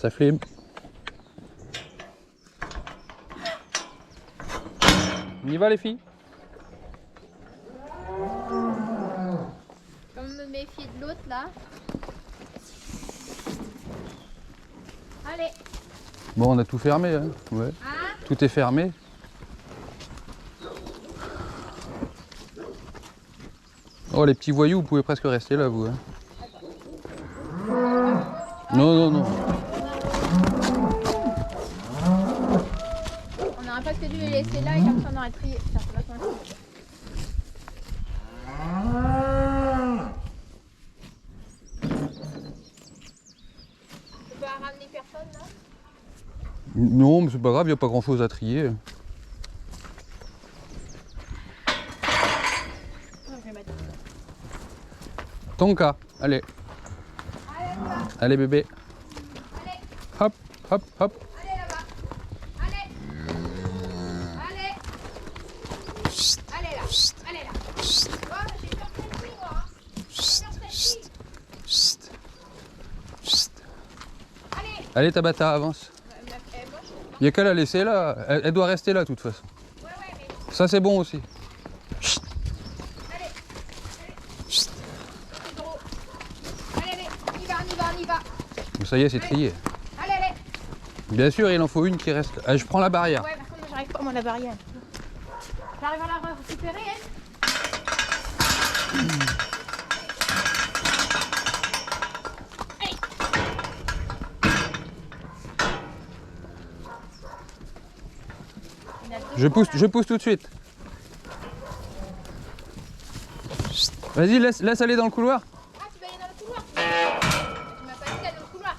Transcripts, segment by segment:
ça flemme. On y va les filles? Comme me méfier de l'autre là. Allez. Bon, on a tout fermé, hein. Ouais. Hein? Tout est fermé. Oh, les petits voyous, vous pouvez presque rester là, vous. Hein. Non, non, non. On n'aurait presque dû les laisser là et comme ça on aurait trié. Ça va pas coincer. Tu peux ramener personne là? Non, mais c'est pas grave, il n'y a pas grand chose à trier. Je vais mettre ça. Tonka, allez. Allez, on y va. Allez bébé. Allez, Hop, hop, hop. allez là-bas. Allez. Allez. Allez là. Allez là. Oh, j'ai peur de cette fille, moi. J'ai peur de cette fille. Allez. Allez Tabata, avance. Moi, je... Il n'y a qu'à la laisser là. Elle doit rester là de toute façon. Ouais, mais... Ça c'est bon aussi. Allez. C'est gros. Allez, allez. On y va, on y va, on y va. Mais ça y est, c'est trié. Allez, allez. Bien sûr, il en faut une qui reste. Ah, je prends la barrière. Ouais, par contre, j'arrive pas, moi, la barrière. J'arrive à la récupérer, hein. Allez. Je pousse tout de suite. Vas-y, laisse aller dans le couloir. Ah, tu vas aller dans le couloir. Tu m'as pas dit d'aller dans le couloir.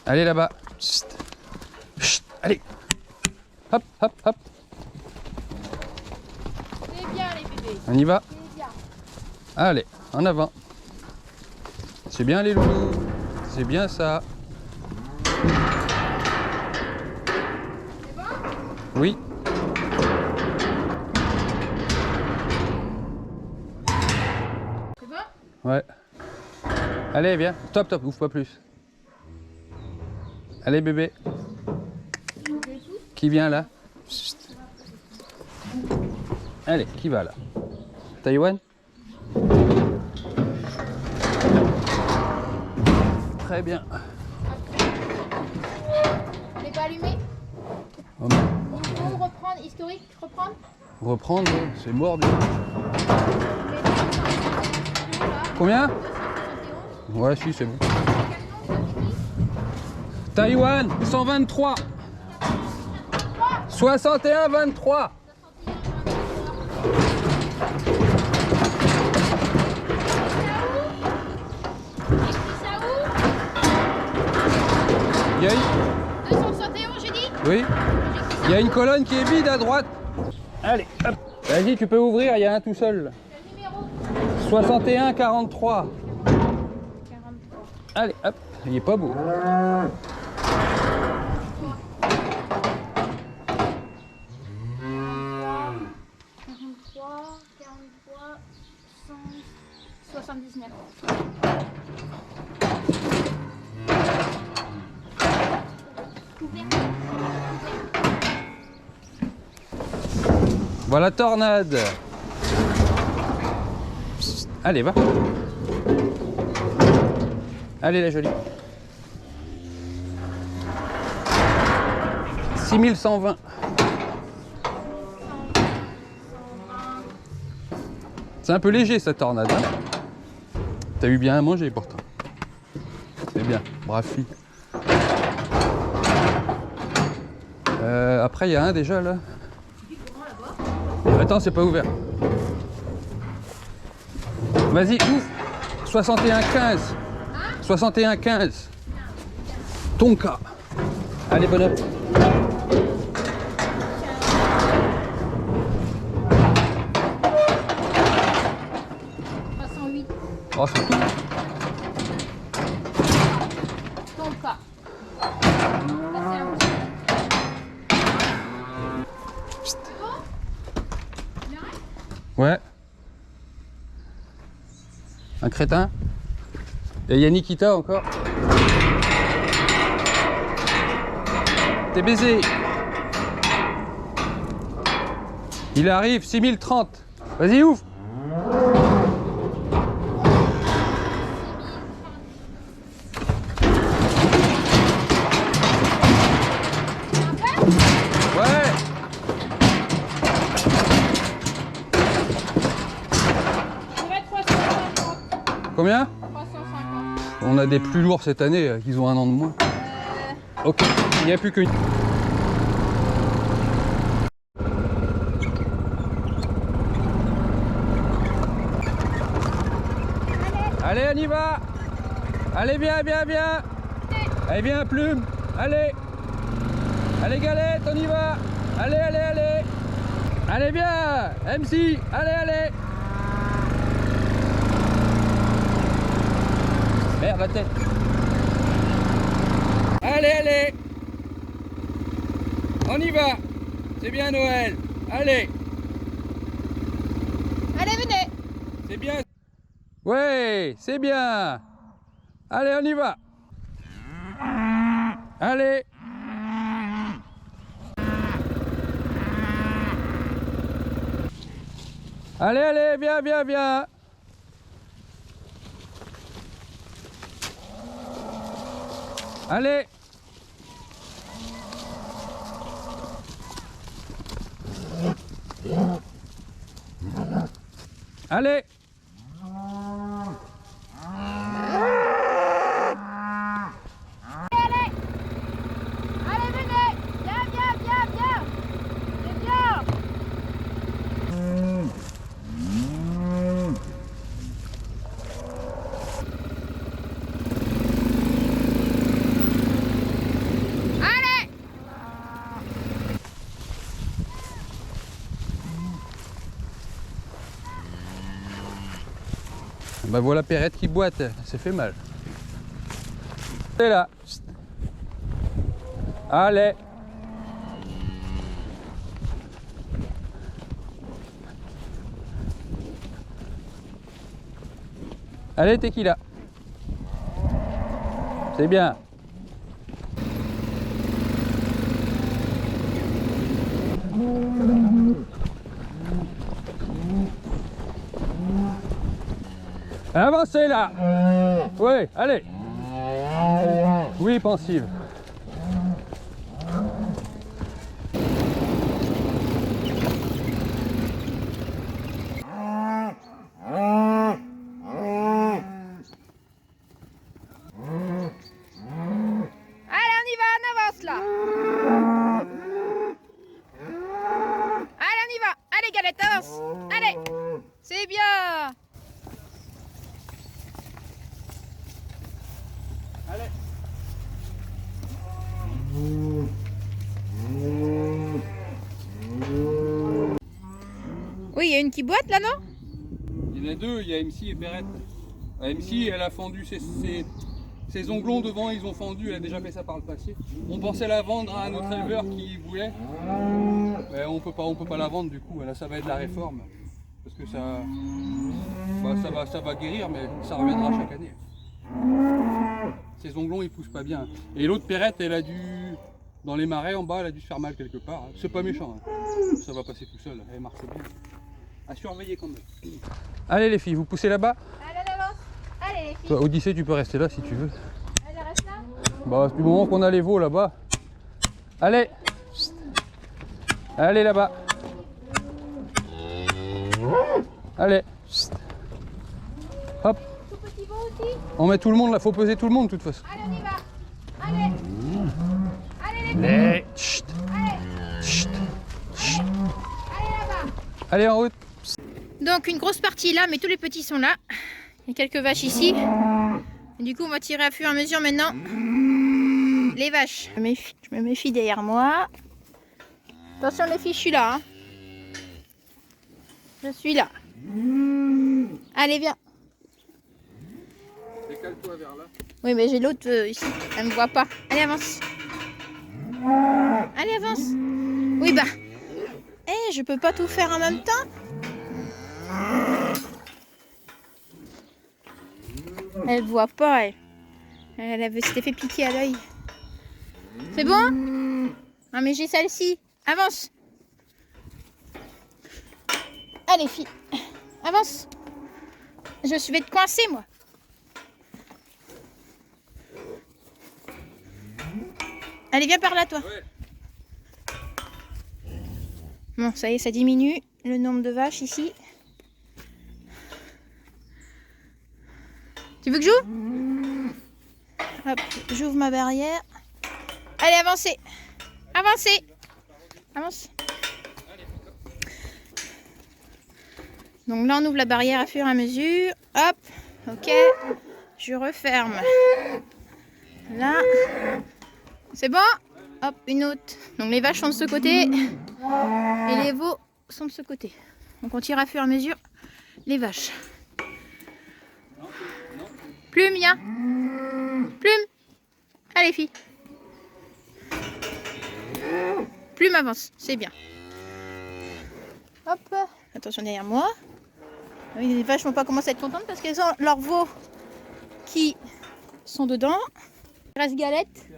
Allez là-bas. Allez. Hop, hop, hop. C'est bien, les bébés. On y va. C'est bien. Allez, en avant. C'est bien les loulous. C'est bien ça. C'est bon? Oui. C'est bon? Ouais. Allez, viens. Top, top. Ouvre pas plus. Allez, bébé. Qui vient là? Allez, qui va là? Taïwan? Très bien. On n'est pas allumé? Oh, mais Niveau reprendre, historique, reprendre? reprendre, c'est mort déjà. Les 271, là. Combien? 271. Ouais, si, c'est bon. Quel nom, ça dit? Taïwan, 123. 61, 23. Il y a une... 271, j'ai dit? Oui. Il y a une colonne qui est vide à droite. Allez, hop. Vas-y, tu peux ouvrir, il y a un tout seul. Là. Quel numéro? 61, 43. 43. Allez, hop. Il est pas beau. 79. Voilà tornade. Psst. Allez, va. Allez la jolie. 6120. C'est un peu léger cette tornade. Hein. T'as eu bien à manger pourtant. C'est bien, brave fille. Après il y a un déjà là. Attends, c'est pas ouvert. Vas-y, ouvre. 61-15. 61-15. Tonka. Allez, bonhomme. Oh, c'est tout. Tonka. Ouais. Un crétin. Et il y a Nikita encore. T'es baisé. Il arrive, 6030. Vas-y, ouvre. Ouais. Combien? 350. On a des plus lourds cette année, ils ont un an de moins. Ok, il n'y a plus qu'une. Allez, on y va. Allez, viens, viens, viens. Allez, viens, Plume. Allez. Allez, Galette, on y va. Allez, allez, allez. Allez, viens. MC, allez, allez. Merde, la tête. Allez, allez. On y va. C'est bien Noël. Allez. Allez, venez. C'est bien. Ouais, c'est bien. Allez, on y va. Allez. Allez, allez, viens, viens, viens. Allez. Allez. Allez, venez. Viens, viens, viens, viens. C'est bien. Allez. Bah voilà Perrette qui boite, ça s'est fait mal. C'est là. Allez. Allez Tequila. C'est bien. Avancez là. Oui, allez. Oui, pensive. Allez, on y va, on avance là. Allez, on y va. Allez, Galette, avance. Allez. C'est bien. Allez. Oui, il y a une qui boite là, non? Il y en a deux, il y a MC et Perrette. MC, elle a fendu ses onglons devant, ils ont fendu, elle a déjà fait ça par le passé. On pensait la vendre à un autre éleveur qui voulait, mais on peut pas la vendre du coup, là ça va être la réforme. Parce que ça va guérir, mais ça reviendra chaque année. Ses onglons ils poussent pas bien. Et l'autre Perrette, elle a dû, dans les marais en bas, elle a dû se faire mal quelque part. C'est pas méchant, hein. Ça va passer tout seul, elle marche bien. À surveiller quand même. Allez les filles, vous poussez là-bas. Allez, on avance. Allez, les filles. Toi, Odyssée, tu peux rester là si tu veux. Allez, reste là. Bah, c'est du moment qu'on a les veaux là-bas. Allez. Allez là-bas. Allez. Hop. Tout petit veau aussi. On met tout le monde là, faut peser tout le monde de toute façon. Allez, on y va. Allez. Allez, les filles. Allez. Chut. Allez. Chut. Chut. Allez là-bas. Allez en route. Donc une grosse partie là, mais tous les petits sont là. Il y a quelques vaches ici. Et du coup, on va tirer à fur et à mesure maintenant les vaches. Je me méfie derrière moi. Attention les filles, je suis là. Hein. Je suis là. Allez, viens. Décale-toi vers là. Oui, mais j'ai l'autre ici. Elle me voit pas. Allez, avance. Allez, avance. Oui, bah. Eh, je peux pas tout faire en même temps. Elle voit pas, elle. Elle s'était fait piquer à l'œil. C'est bon? Ah mais j'ai celle-ci. Avance. Allez, fille. Avance. Je vais te coincer, moi. Allez, viens par là, toi. Ouais. Bon, ça y est, ça diminue le nombre de vaches ici. Tu veux que j'ouvre? Hop, j'ouvre ma barrière. Allez, avancez. Avancez. Avance. Donc là, on ouvre la barrière à fur et à mesure. Hop, ok. Je referme. Là. C'est bon? Hop, une autre. Donc les vaches sont de ce côté. Et les veaux sont de ce côté. Donc on tire à fur et à mesure les vaches. Plume, viens. Plume. Allez, fille. Plume avance, c'est bien. Hop. Attention derrière moi. Les vaches vont pas commencer à être contentes parce qu'elles ont leurs veaux qui sont dedans. Il reste Galette.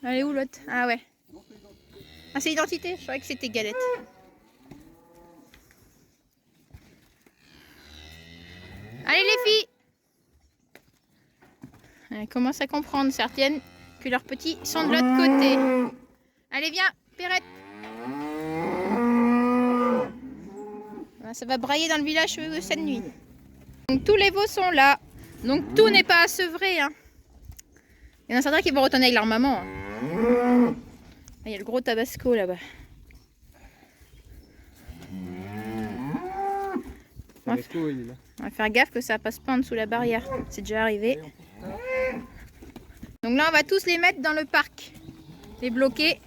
Elle est où l'autre? Ah ouais. Ah, c'est Identité? Je croyais que c'était Galette. Allez les filles! Elles commencent à comprendre certaines que leurs petits sont de l'autre côté. Allez viens, Perrette! Ça va brailler dans le village cette nuit. Donc tous les veaux sont là. Donc tout n'est pas à sevrer. Hein. Il y en a certains qui vont retourner avec leur maman. Hein. Il y a le gros tabasco là-bas. On va faire gaffe que ça passe pas en dessous de la barrière. C'est déjà arrivé. Donc là on va tous les mettre dans le parc. Les bloquer.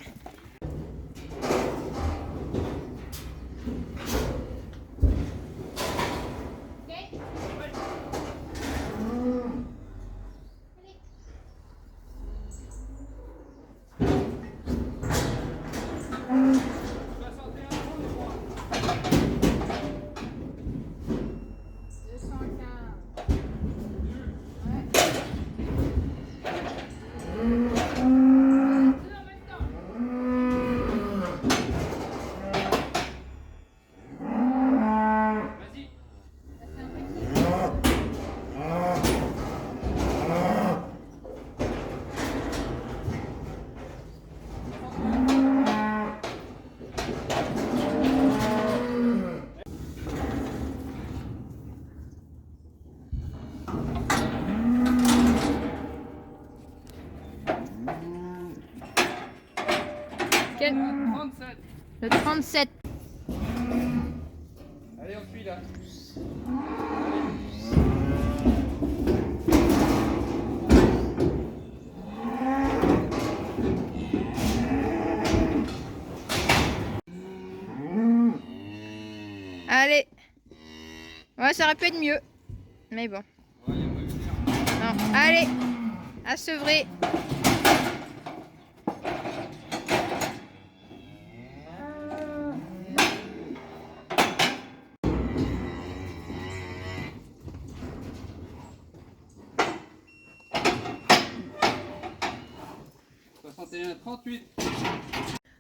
Quel... 37. Le 37. Allez, on suit là. Allez. Ouais, ça aurait pu être mieux. Mais bon. Ouais, y a pas eu d'air. Non. Allez. À sevrer. Et 38.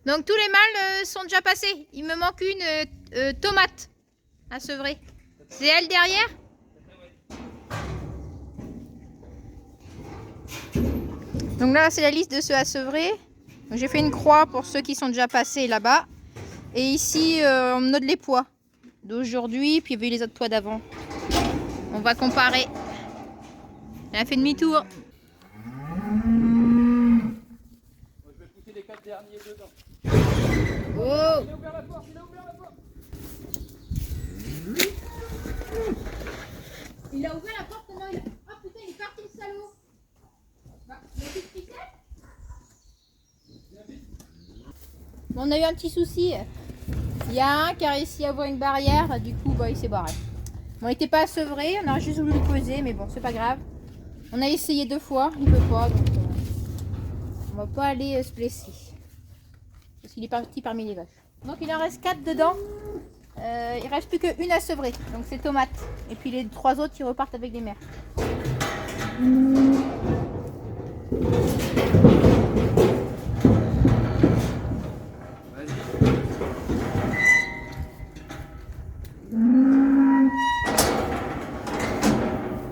Donc tous les mâles sont déjà passés. Il me manque une tomate à sevrer. C'est elle derrière? Donc là c'est la liste de ceux à sevrer. J'ai fait une croix pour ceux qui sont déjà passés là-bas. Et ici on note les poids d'aujourd'hui, puis il y avait les autres poids d'avant. On va comparer. Elle a fait demi-tour. Je vais pousser les 4 derniers dedans. Oh! Il a ouvert la porte, il a ouvert la porte. Il a ouvert la porte, non, il a... Oh putain, il est parti le salaud. Bah, il a plus de ficelle. Bon, on a eu un petit souci. Il y a un qui a réussi à ouvrir une barrière, du coup bah, il s'est barré. Bon, il n'était pas sevré, on a juste voulu le poser, mais bon, c'est pas grave. On a essayé 2 fois, il ne peut pas, donc on va pas aller se blesser. Parce qu'il est parti parmi les vaches. Donc il en reste 4 dedans. Il reste plus qu'une à sevrer, donc c'est tomate. Et puis les 3 autres, ils repartent avec les mères.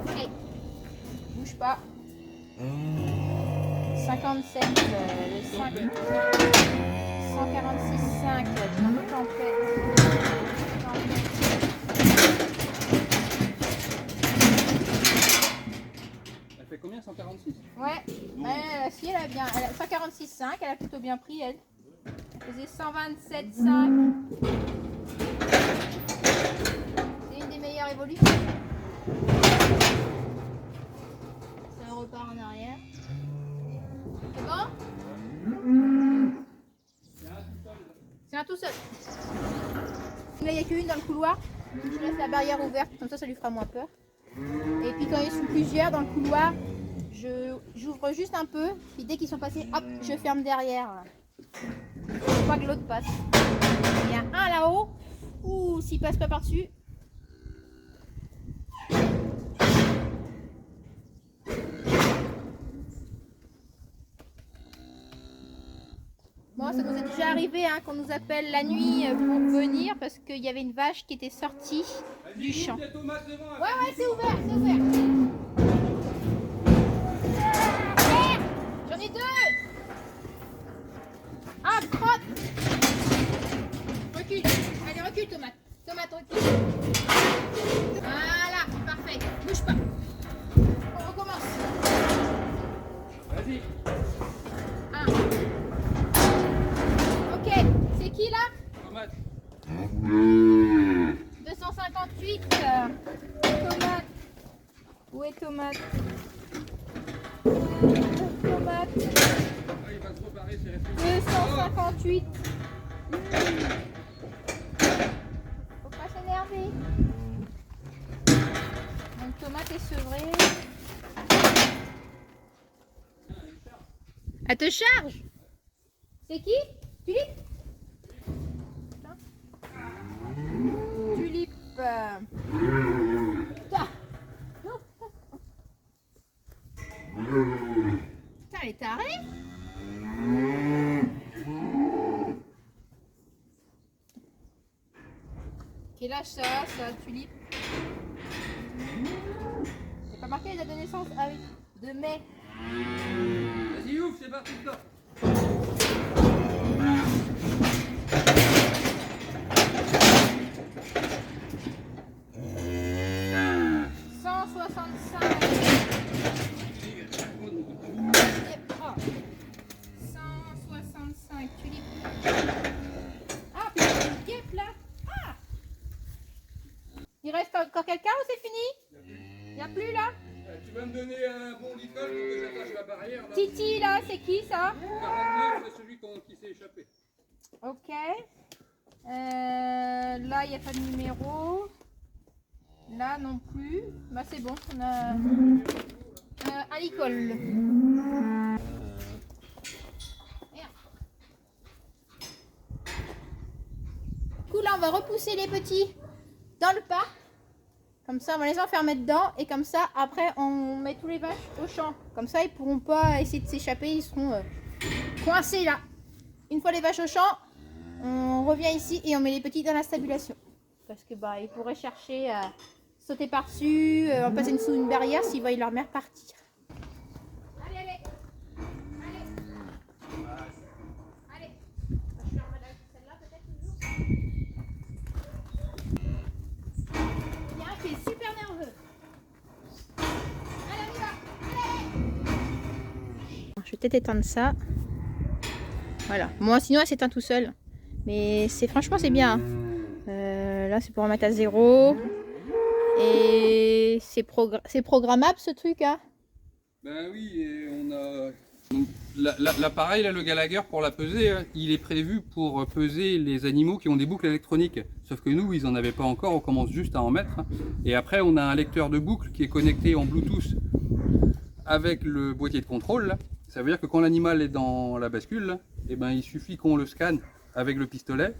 Ok, bouge pas. 57, le 5, 146,5, dans le tempête. Elle fait combien, 146? Ouais, si elle a bien, elle a 146,5, elle a plutôt bien pris elle. Elle faisait 127,5. C'est une des meilleures évolutions. Ça repart en arrière. C'est bon? C'est un tout seul. Là, il n'y a qu'une dans le couloir. Je laisse la barrière ouverte, comme ça lui fera moins peur. Et puis quand ils sont plusieurs dans le couloir, j'ouvre juste un peu. Puis dès qu'ils sont passés, hop, je ferme derrière. Faut pas que l'autre passe. Il y a un là-haut. Ouh, s'il passe pas par-dessus. Bon, ça nous est déjà arrivé hein, qu'on nous appelle la nuit pour venir parce qu'il y avait une vache qui était sortie du champ. Ouais, c'est ouvert, c'est ouvert. J'en ai 2. Ah, crotte. Recule. Allez, recule, tomate. Tomate, recule. Voilà, parfait. Bouge pas. On recommence. Vas-y. 1. Ok, c'est qui là? Tomate. 258. Tomate. Où est tomate? Tomate. Ah, il va se reparer, c'est resté. 258. Faut pas s'énerver. Donc tomate est sevrée. Elle te charge? C'est qui? Tulipe? Tulipe. Ah. Putain, elle est tarée. Quel âge ça, Tulipe? C'est pas marqué la date de naissance? Ah oui, de mai. Vas-y, ouf, c'est parti, toi. Tulipe. Ah, puis il y a une guêpe là. Ah. Il reste encore quelqu'un ou c'est fini? Il n'y a plus là? Tu vas me donner un bon little pour que j'attache la barrière. Là. Titi là, c'est qui ça? 49, c'est celui qui s'est échappé. Ok. Là, il n'y a pas de numéro. Là non plus. Bah c'est bon, on a à l'école. Du coup là, on va repousser les petits dans le parc. Comme ça, on va les enfermer dedans. Et comme ça, après, on met tous les vaches au champ. Comme ça, ils pourront pas essayer de s'échapper. Ils seront coincés là. Une fois les vaches au champ, on revient ici et on met les petits dans la stabulation. Parce que bah, ils pourraient chercher à sauter par-dessus, passer sous une barrière s'ils voient leur mère partir. Allez, allez. Allez. Allez. Je vais remettre celle-là peut-être toujours. Il y a un qui est super nerveux. Allez, on y va. Allez. Je vais peut-être éteindre ça. Voilà. Moi, sinon, elle s'éteint tout seul. Mais franchement, c'est bien. Là, c'est pour remettre à 0. Et c'est programmable ce truc, hein? Ben oui, et on a... L'appareil, là, le Gallagher, pour la peser, il est prévu pour peser les animaux qui ont des boucles électroniques. Sauf que nous, ils n'en avaient pas encore, on commence juste à en mettre. Et après, on a un lecteur de boucles qui est connecté en Bluetooth avec le boîtier de contrôle. Là. Ça veut dire que quand l'animal est dans la bascule, là, eh ben, il suffit qu'on le scanne avec le pistolet.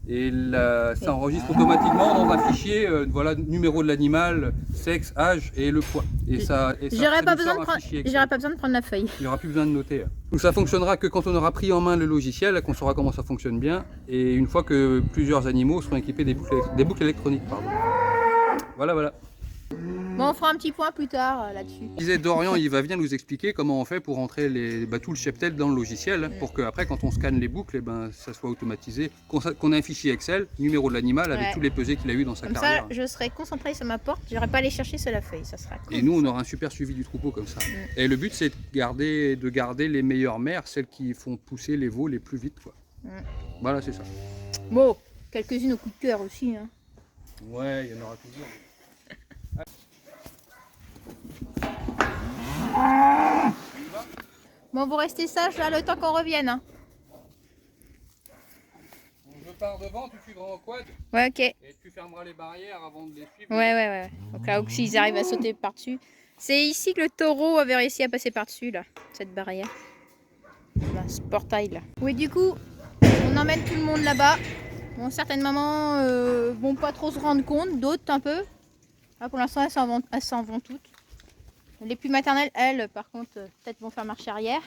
Et ça enregistre automatiquement dans un fichier, voilà, numéro de l'animal, sexe, âge et le poids. Et ça j'aurais pas nous sort un fichier Excel. pas besoin de prendre la feuille. Il n'y aura plus besoin de noter. Donc ça fonctionnera que quand on aura pris en main le logiciel, qu'on saura comment ça fonctionne bien, et une fois que plusieurs animaux seront équipés des boucles électroniques. Pardon. Voilà, voilà. Bon, on fera un petit point plus tard là-dessus. Disait Dorian, il va bien nous expliquer comment on fait pour entrer tout le cheptel dans le logiciel, pour qu'après, quand on scanne les boucles, ça soit automatisé, qu'on ait un fichier Excel, numéro de l'animal, avec tous les pesées qu'il a eu dans sa carrière. Comme ça, je serai concentrée sur ma porte, j'aurai pas à aller chercher sur la feuille, ça sera cool. Et nous, on aura un super suivi du troupeau comme ça. Et le but, c'est de garder les meilleures mères, celles qui font pousser les veaux les plus vite, quoi. Voilà, c'est ça. Bon, quelques-unes au coup de cœur aussi. Hein. Ouais, il y en aura toujours. Bon, vous restez sages là le temps qu'on revienne. Hein. Je pars devant, tu suivras en quad. Ouais, ok. Et tu fermeras les barrières avant de les suivre. Ouais. Donc là, s'ils arrivent à sauter par-dessus. C'est ici que le taureau avait réussi à passer par-dessus, là, cette barrière. Là, ce portail là. Oui, du coup, on emmène tout le monde là-bas. Bon, certaines mamans vont pas trop se rendre compte, d'autres un peu. Là, pour l'instant, elles s'en vont toutes. Les plus maternelles, elles, par contre, peut-être vont faire marche arrière.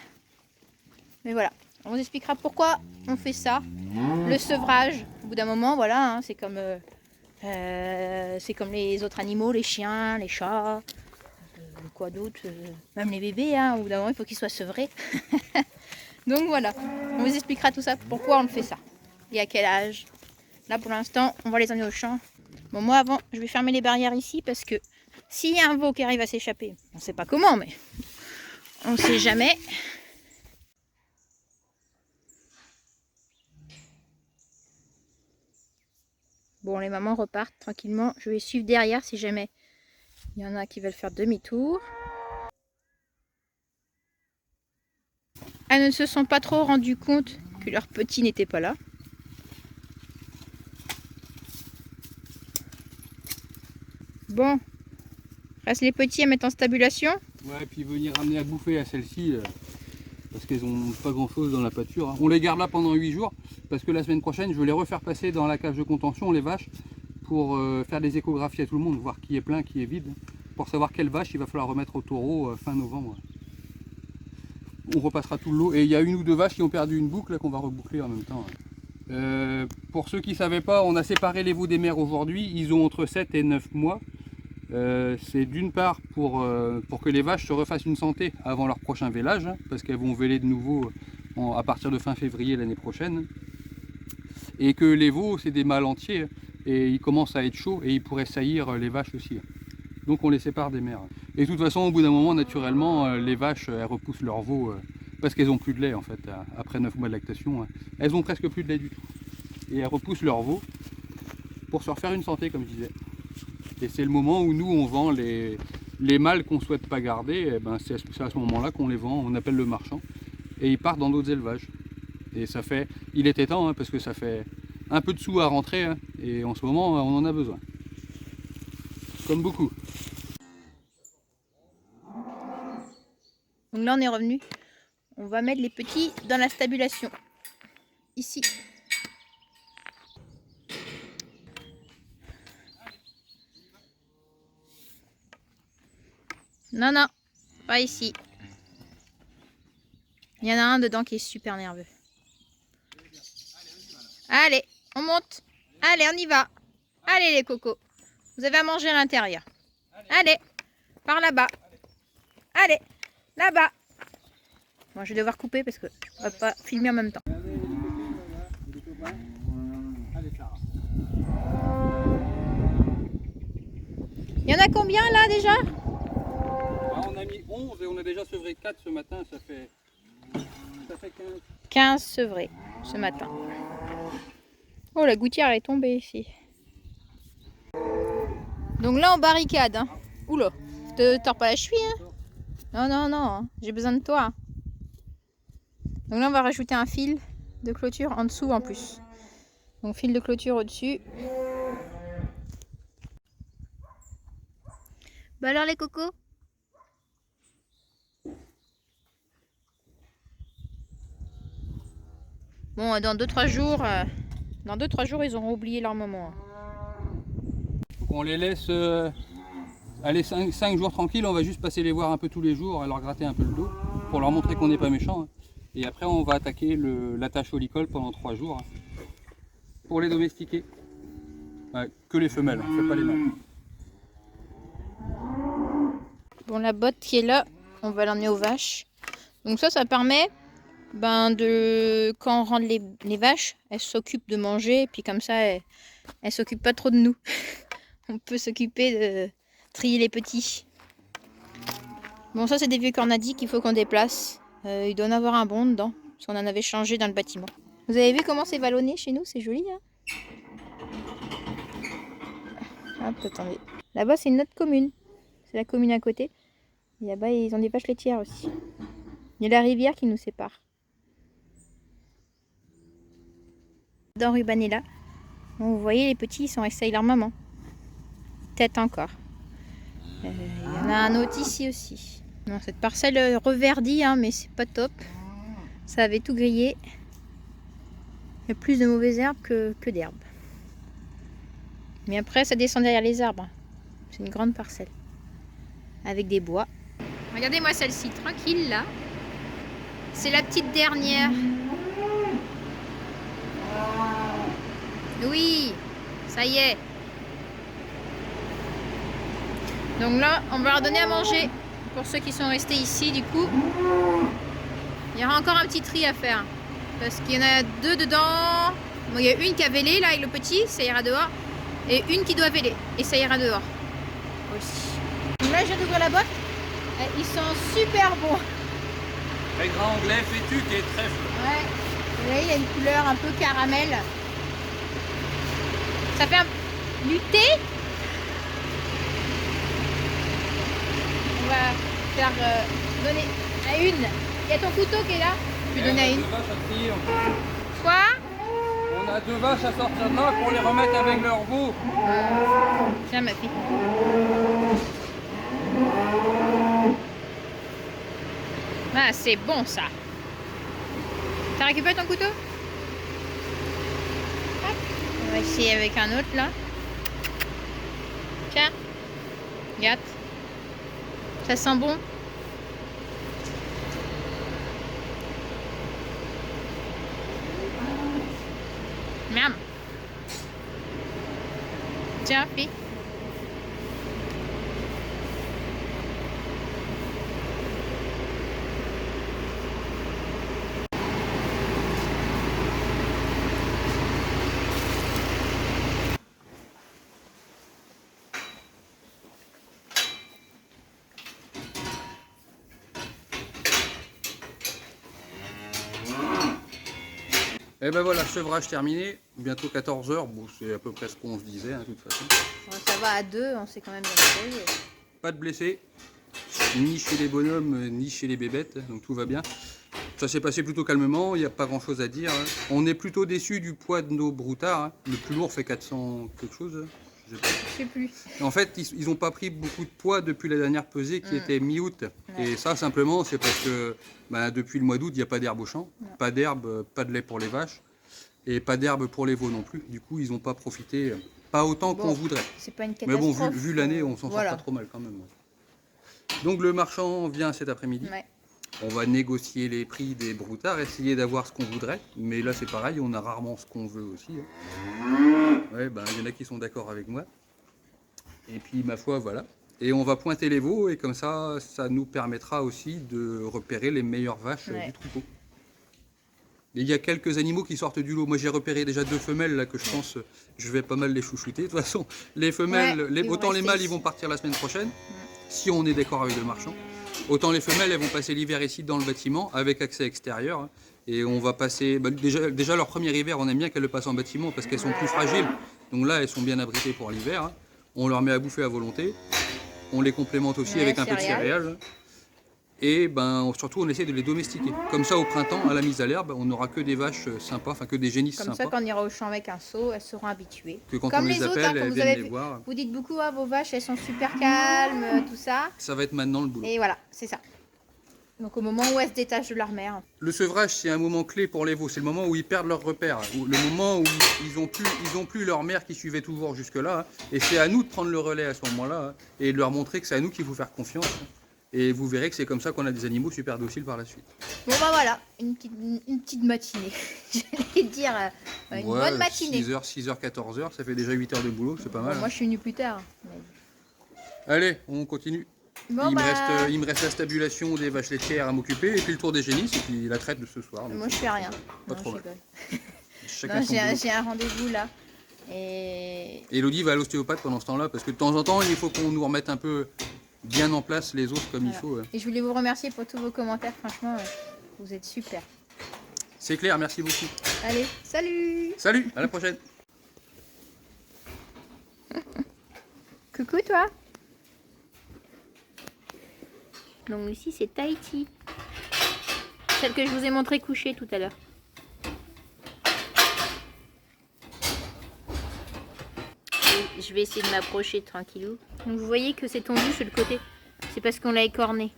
Mais voilà, on vous expliquera pourquoi on fait ça. Le sevrage, au bout d'un moment, voilà, hein, c'est comme les autres animaux, les chiens, les chats, quoi d'autre, même les bébés, hein, au bout d'un moment, il faut qu'ils soient sevrés. Donc voilà, on vous expliquera tout ça, pourquoi on fait ça et à quel âge. Là, pour l'instant, on va les emmener au champ. Bon, moi, avant, je vais fermer les barrières ici parce que s'il y a un veau qui arrive à s'échapper, on ne sait pas comment, mais on ne sait jamais. Bon, les mamans repartent tranquillement. Je vais suivre derrière si jamais il y en a qui veulent faire demi-tour. Elles ne se sont pas trop rendues compte que leur petit n'était pas là. Bon, reste les petits à mettre en stabulation. Ouais, et puis venir ramener à bouffer à celle-ci, parce qu'elles n'ont pas grand-chose dans la pâture. Hein. On les garde là pendant 8 jours, parce que la semaine prochaine, je vais les refaire passer dans la cage de contention, les vaches, pour faire des échographies à tout le monde, voir qui est plein, qui est vide, pour savoir quelle vache il va falloir remettre au taureau fin novembre. On repassera tout le lot, et il y a une ou deux vaches qui ont perdu une boucle qu'on va reboucler en même temps. Pour ceux qui ne savaient pas, on a séparé les veaux des mères aujourd'hui, ils ont entre 7 et 9 mois. C'est d'une part pour que les vaches se refassent une santé avant leur prochain vélage, hein, parce qu'elles vont véler de nouveau à partir de fin février l'année prochaine. Et que les veaux, c'est des mâles entiers, et ils commencent à être chauds, et ils pourraient saillir les vaches aussi. Donc on les sépare des mères. Et de toute façon, au bout d'un moment, naturellement, les vaches, elles repoussent leurs veaux, parce qu'elles n'ont plus de lait en fait, après 9 mois de lactation. Hein. Elles ont presque plus de lait du tout. Et elles repoussent leurs veaux pour se refaire une santé, comme je disais. Et c'est le moment où nous on vend les mâles qu'on ne souhaite pas garder, et ben c'est à ce moment-là qu'on les vend, on appelle le marchand, et ils partent dans d'autres élevages. Et ça fait, il était temps, hein, parce que ça fait un peu de sous à rentrer, hein, et en ce moment on en a besoin. Comme beaucoup. Donc là on est revenu. On va mettre les petits dans la stabulation. Ici. Non, non, pas ici. Il y en a un dedans qui est super nerveux. Allez, on monte. Allez, on y va. Allez les cocos. Vous avez à manger à l'intérieur. Allez, par là-bas. Allez, là-bas. Bon, je vais devoir couper parce que je ne peux pas filmer en même temps. Il y en a combien là déjà? On a mis 11 et on a déjà sevré 4 ce matin, ça fait 15. 15 sevrés ce matin. Oh, la gouttière est tombée ici. Donc là on barricade. Hein. Oula, te tords pas la cheville. Hein. Non, non, non, hein. J'ai besoin de toi. Donc là on va rajouter un fil de clôture en dessous en plus. Donc fil de clôture au-dessus. Bah alors les cocos? Bon, dans 2-3 jours, Dans 2-3 jours, ils auront oublié leur maman. Donc on les laisse aller 5 jours tranquilles, on va juste passer les voir un peu tous les jours, leur gratter un peu le dos, pour leur montrer qu'on n'est pas méchant. Et après on va attaquer l'attache au licol pendant 3 jours, pour les domestiquer. Que les femelles, on ne fait pas les mâles. Bon, la botte qui est là, on va l'emmener aux vaches. Donc ça permet quand on rentre les vaches, elles s'occupent de manger, et puis comme ça, elles s'occupent pas trop de nous. On peut s'occuper de trier les petits. Bon, ça c'est des vieux cornadis qu'il faut qu'on déplace. Il doit en avoir un bon dedans, parce qu'on en avait changé dans le bâtiment. Vous avez vu comment c'est vallonné chez nous? C'est joli, hein? Hop, attendez. Là-bas, c'est une autre commune. C'est la commune à côté. Et là-bas, ils ont des vaches laitières aussi. Il y a la rivière qui nous sépare. Dans Rubanella, vous voyez, les petits, ils sont restés avec leur maman. Peut-être encore. Il y en a un autre ici aussi. Non, cette parcelle reverdit, hein, mais c'est pas top. Ça avait tout grillé. Il y a plus de mauvaises herbes que d'herbes. Mais après, ça descend derrière les arbres. C'est une grande parcelle. Avec des bois. Regardez-moi celle-ci, tranquille là. C'est la petite dernière. Oui, ça y est. Donc là, on va leur donner à manger. Pour ceux qui sont restés ici, du coup. Il y aura encore un petit tri à faire. Parce qu'il y en a 2 dedans. Bon, il y a une qui a vélé là avec le petit, ça ira dehors. Et une qui doit véler, et ça ira dehors aussi. Donc là, je viens d'ouvrir la boîte. Ils sont super bons. Très grand anglais, fétu qui est très fort. Ouais. Vous voyez, il y a une couleur un peu caramel. Ça fait du thé. On va faire donner à une. Il y a ton couteau qui est là. Je vais donner à une. Quoi? On a 2 vaches à sortir de là pour les remettre avec leur veau. Tiens ma fille. Ah, c'est bon ça. T'as récupéré ton couteau? Hop. On va essayer avec un autre là. Tiens. Regarde. Ça sent bon. Miam. Tiens, fille. Et ben voilà, sevrage terminé, bientôt 14 h, bon, c'est à peu près ce qu'on se disait, de toute façon. Ça va à 2, on s'est quand même bien fait. Pas de blessés, ni chez les bonhommes, ni chez les bébêtes, donc tout va bien. Ça s'est passé plutôt calmement, il n'y a pas grand chose à dire. On est plutôt déçus du poids de nos broutards, le plus lourd fait 400 quelque chose. Je sais plus. En fait, ils n'ont pas pris beaucoup de poids depuis la dernière pesée qui était mi-août. Ouais. Et ça, simplement, c'est parce que depuis le mois d'août, il n'y a pas d'herbe au champ, pas d'herbe, pas de lait pour les vaches et pas d'herbe pour les veaux non plus. Du coup, ils n'ont pas profité, pas autant qu'on voudrait. C'est pas une catastrophe. Mais bon, vu l'année, on s'en sort pas trop mal quand même. Donc le marchand vient cet après-midi. Ouais. On va négocier les prix des broutards, essayer d'avoir ce qu'on voudrait. Mais là, c'est pareil, on a rarement ce qu'on veut aussi. Ouais, y en a qui sont d'accord avec moi. Et puis, ma foi, voilà. Et on va pointer les veaux, et comme ça, ça nous permettra aussi de repérer les meilleures vaches du troupeau. Et il y a quelques animaux qui sortent du lot. Moi, j'ai repéré déjà 2 femelles là que je pense je vais pas mal les chouchouter. De toute façon, les femelles, autant les mâles, ils vont partir la semaine prochaine, si on est d'accord avec le marchand. Autant les femelles, elles vont passer l'hiver ici dans le bâtiment avec accès extérieur. Et on va passer, déjà leur premier hiver, on aime bien qu'elles le passent en bâtiment parce qu'elles sont plus fragiles. Donc là, elles sont bien abritées pour l'hiver. On leur met à bouffer à volonté. On les complémente aussi avec un peu de céréales. Et surtout, on essaie de les domestiquer. Comme ça, au printemps, à la mise à l'herbe, on n'aura que des vaches sympas, enfin que des génisses sympas. Comme ça, quand on ira au champ avec un seau, elles seront habituées. Que quand on les appelle, elles viennent les voir. Vous dites beaucoup, vos vaches, elles sont super calmes, tout ça. Ça va être maintenant le boulot. Et voilà, c'est ça. Donc au moment où elles se détachent de leur mère. Le sevrage, c'est un moment clé pour les veaux. C'est le moment où ils perdent leur repère. Le moment où ils ont plus leur mère qui suivait toujours jusque-là. Et c'est à nous de prendre le relais à ce moment-là. Et de leur montrer que c'est à nous qu'il faut faire confiance. Et vous verrez que c'est comme ça qu'on a des animaux super dociles par la suite. Bon bah voilà, une petite matinée. J'allais dire une bonne matinée. 6h, 14h, ça fait déjà 8 heures de boulot, c'est pas mal. Bon, moi je suis venue plus tard. Allez, on continue. Bon, Il me reste la stabulation des vaches laitières à m'occuper, et puis le tour des génisses, et puis la traite de ce soir. Moi je fais rien. Pas Non, trop je mal. rigole. Chacun Non, son boulot. j'ai un rendez-vous là. Et Elodie va à l'ostéopathe pendant ce temps-là, parce que de temps en temps, il faut qu'on nous remette un peu bien en place les os comme il voilà. faut. Et je voulais vous remercier pour tous vos commentaires. Franchement, vous êtes super. C'est clair, merci beaucoup. Allez, salut. Salut, à la prochaine. Coucou toi. Donc ici c'est Tahiti. Celle que je vous ai montré couchée tout à l'heure. Je vais essayer de m'approcher tranquillou. Donc vous voyez que c'est tondu sur le côté. C'est parce qu'on l'a écorné.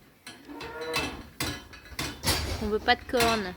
On veut pas de cornes.